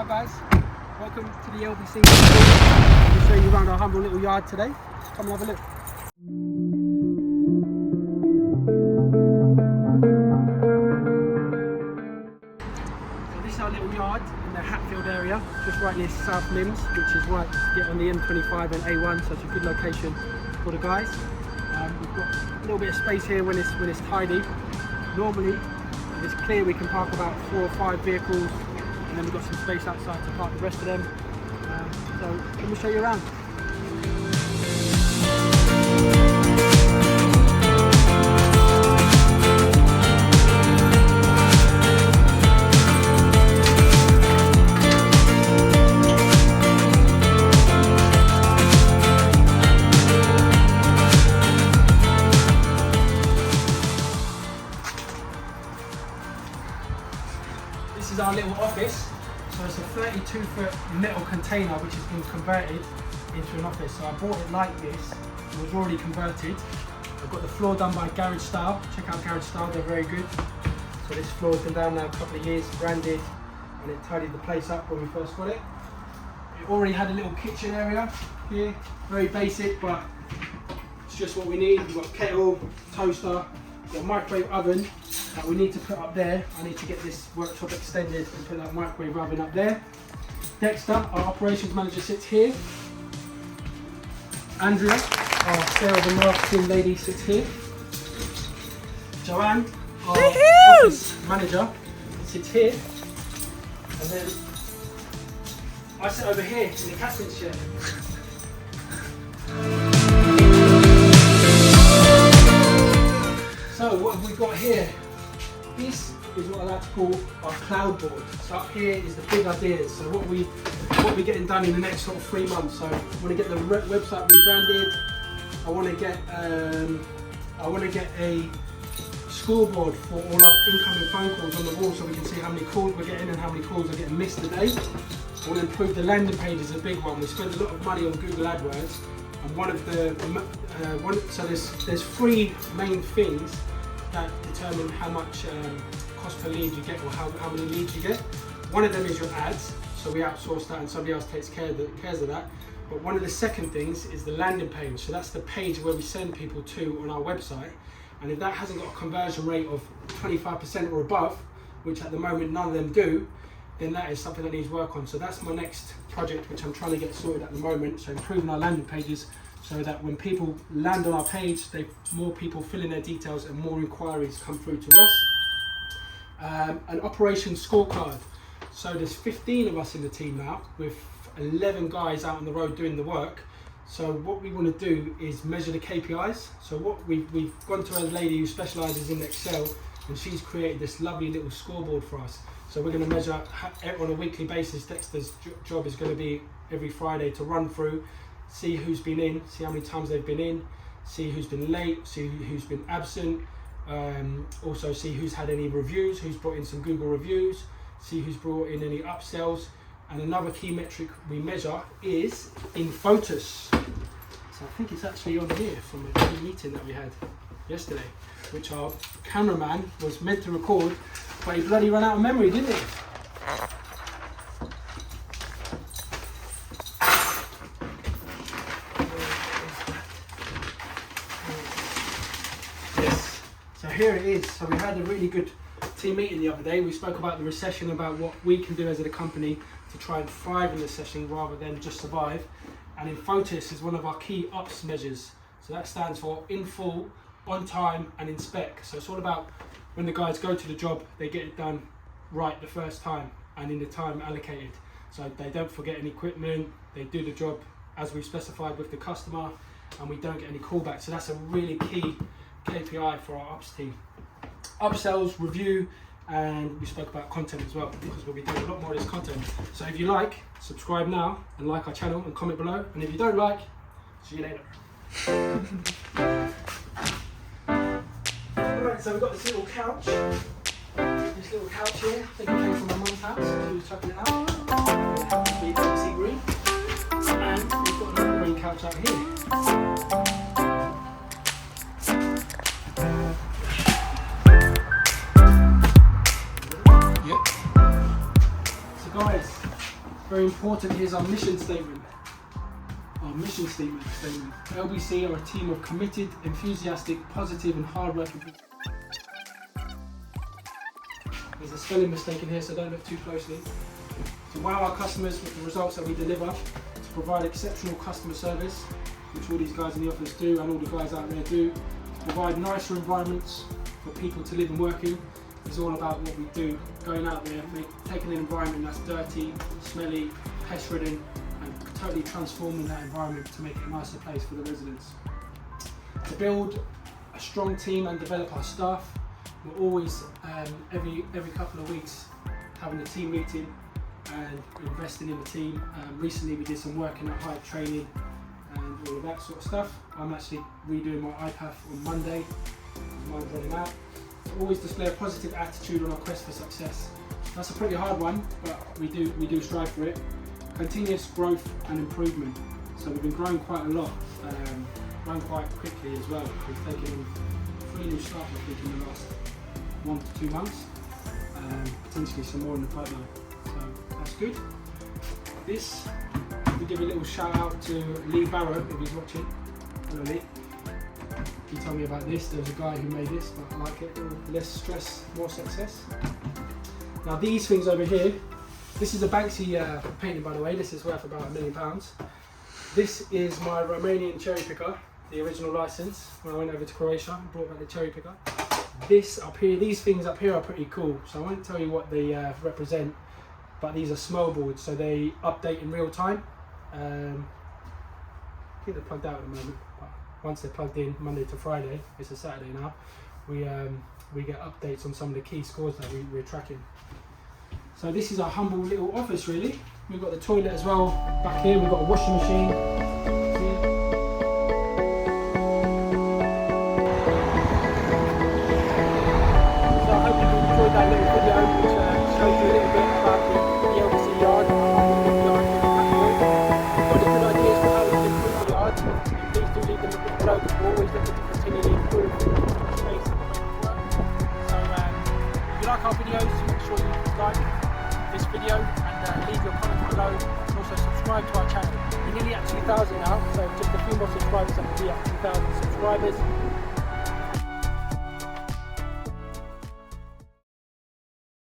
guys, welcome to the LBC. I'll show you around our humble little yard today. Come and have a look. So this is our little yard in the Hatfield area, just right near South Mims, which is right to get on the M25 and A1, so it's a good location for the guys. We've got a little bit of space here when it's tidy. Normally, if it's clear, we can park about 4 or 5 vehicles, and then we've got some space outside to park the rest of them. So let me show you around. This is our little office. So it's a 32-foot metal container which has been converted into an office. So I bought it like this. It was already converted. I've got the floor done by Garage Style. Check out Garage Style, they're very good. So this floor's been down now a couple of years, branded, and it tidied the place up when we first got it. It already had a little kitchen area here, very basic, but it's just what we need. We've got a kettle, toaster, we've got a microwave oven that we need to put up there. I need to get this workshop extended and put that microwave oven up there. Dexter, our operations manager, sits here. Andrea, our sales and marketing lady, sits here. Joanne, our office manager, sits here. And then I sit over here in the captain's chair. So what have we got here? This is what I like to call our cloud board. So up here is the big ideas. So what we're getting done in the next sort of 3 months. So I want to get the website rebranded. I want to get a scoreboard for all our incoming phone calls on the wall, so we can see how many calls we're getting and how many calls are getting missed a day. I want to improve the landing page is a big one. We spend a lot of money on Google AdWords, and one of the so there's 3 main things that determine how much cost per lead you get, or how many leads you get. One of them is your ads, so we outsource that and somebody else takes cares of that. But one of the second things is the landing page, so that's the page where we send people to on our website, and if that hasn't got a conversion rate of 25% or above, which at the moment none of them do, then that is something that needs work on. So that's my next project, which I'm trying to get sorted at the moment, so improving our landing pages, so that when people land on our page, more people fill in their details and more inquiries come through to us. An operations scorecard. So there's 15 of us in the team now, with 11 guys out on the road doing the work. So what we want to do is measure the KPIs. So what we've gone to a lady who specialises in Excel, and she's created this lovely little scoreboard for us. So we're going to measure on a weekly basis. Dexter's job is going to be every Friday to run through, see who's been in, see how many times they've been in, see who's been late, see who's been absent, also see who's had any reviews, who's brought in some Google reviews, see who's brought in any upsells. And another key metric we measure is in Fotus. So I think it's actually on here from a key meeting that we had yesterday, which our cameraman was meant to record, but he bloody ran out of memory, didn't he? Yes, so here it is. So we had a really good team meeting the other day. We spoke about the recession, about what we can do as a company to try and thrive in the recession rather than just survive. And in Fotus is one of our key ops measures. So that stands for in full, on time, and in spec. So it's all about when the guys go to the job, they get it done right the first time and in the time allocated. So they don't forget any equipment, they do the job as we've specified with the customer, and we don't get any callbacks. So that's a really key KPI for our ops team. Upsells, review, and we spoke about content as well, because we'll be doing a lot more of this content. So if you like, subscribe now and like our channel and comment below. And if you don't like, see you later. Alright, so we've got this little couch. This little couch here, I think it came from my mum's house. She was chucking it out. It happens to be Pepsi green. And we've got another green couch out here. Guys, Very important, here's our mission statement. Our mission statement. LBC are a team of committed, enthusiastic, positive and hard-working people. There's a spelling mistake in here, so don't look too closely. To wow our customers with the results that we deliver, to provide exceptional customer service, which all these guys in the office do and all the guys out there do, to provide nicer environments for people to live and work in, is all about what we do. Going out there, taking an environment that's dirty, smelly, pest-ridden, and totally transforming that environment to make it a nicer place for the residents. To build a strong team and develop our staff, we're always, every couple of weeks, having a team meeting and investing in the team. Recently we did some work in the Hive training and all of that sort of stuff. I'm actually redoing my iPath on Monday, mine's running out. To always display a positive attitude on our quest for success. That's a pretty hard one, but we do strive for it. Continuous growth and improvement. So we've been growing quite a lot, growing quite quickly as well. We've taken on 3 new staff I think in the last 1 to 2 months, potentially some more in the pipeline. So that's good. This, we give a little shout out to Lee Barrow if he's watching. Hello Lee. He told me about this. There's a guy who made this, but I like it. Less stress, more success. Now these things over here, this is a Banksy painting by the way. This is worth about £1 million. This is my Romanian cherry picker, the original license. When I went over to Croatia, I brought back the cherry picker. This up here, these things up here are pretty cool. So I won't tell you what they represent, but these are smell boards, so they update in real time. I think they're plugged out at the moment. Once they're plugged in Monday to Friday, it's a Saturday now, we get updates on some of the key scores that we're tracking. So this is our humble little office really. We've got the toilet as well back here, we've got a washing machine. So I hope you enjoyed that little video which shows you a little bit about the LBC yard. If you've got any good ideas for how we can improve the yard, please do leave them below. We're always looking to continually improve the space and the way we work. So if you like our videos, make sure you like this video and leave your comments below, and also subscribe to our channel. We're nearly at 2,000 now, so just a few more subscribers and we'll be at 2,000 subscribers.